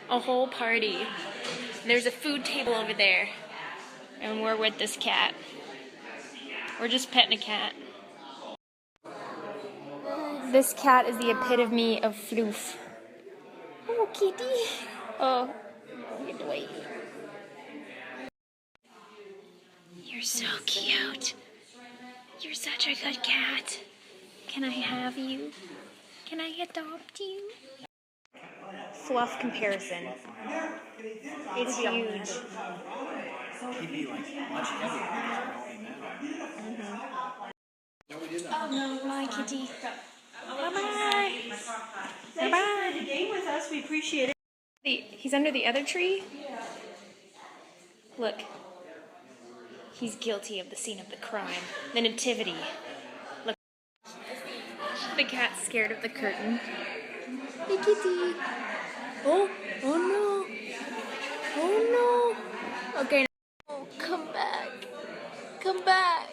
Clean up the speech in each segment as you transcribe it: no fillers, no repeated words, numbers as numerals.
a whole party. There's a food table over there, and we're with this cat. We're just petting a cat. This cat is the epitome of floof. Oh, kitty. Oh, get away. You're so cute. You're such a good cat. Can I have you? Can I adopt you? Fluff comparison. It's huge. He'd be like much heavier. Bye, kitty. Bye-bye. Bye-bye. The game with us, we appreciate it. He's under the other tree? Look. He's guilty of the scene of the crime. The nativity. Look. The cat's scared of the curtain. Hey, kitty. Oh no. Oh no. Okay. Oh, come back. Come back.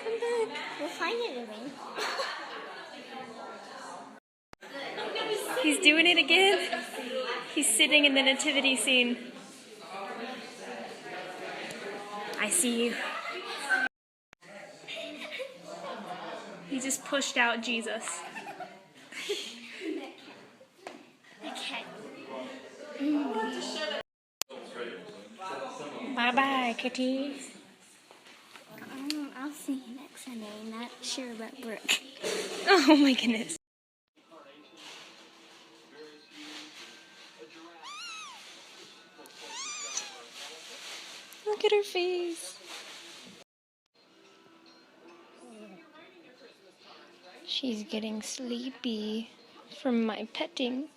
Come back. We'll find it again. He's doing it again. He's sitting in the nativity scene. I see you. He just pushed out Jesus. Okay. Bye-bye, kitty. I'll see you next Sunday. Not sure about Brooke. Oh my goodness. Look at her face. She's getting sleepy from my petting.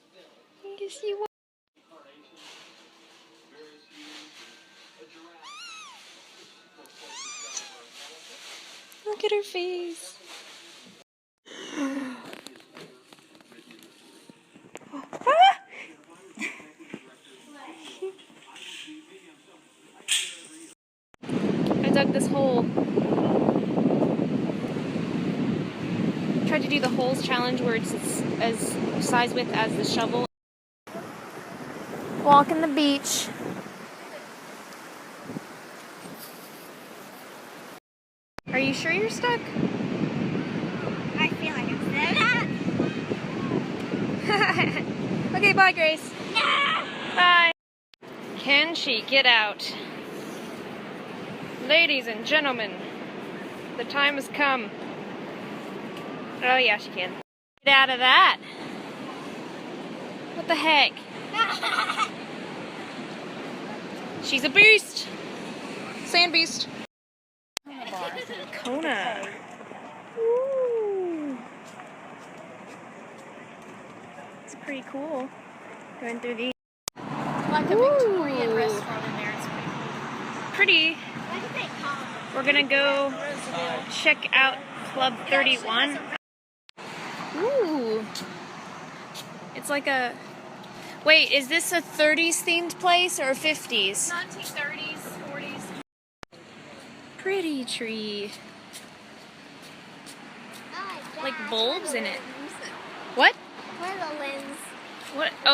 Yes, you are. Look at her face. I dug this hole. Tried to do the holes challenge where it's as size width as the shovel. Walking the beach. Are you sure you're stuck? I feel like I'm stuck. Okay, bye, Grace. Bye. Can she get out? Ladies and gentlemen, the time has come. Oh yeah, she can. Get out of that. What the heck? She's a beast. Sand beast. Kona. Ooh. It's pretty cool. Going through these. Like a Victorian restaurant in there. It's Pretty. What do they call it? We're gonna go check out Club 31. Ooh. It's like a... Wait, is this a 30s themed place or a 50s? 1930s, 40s. Pretty tree. Like bulbs in it. What? Where are the limbs? What? Oh.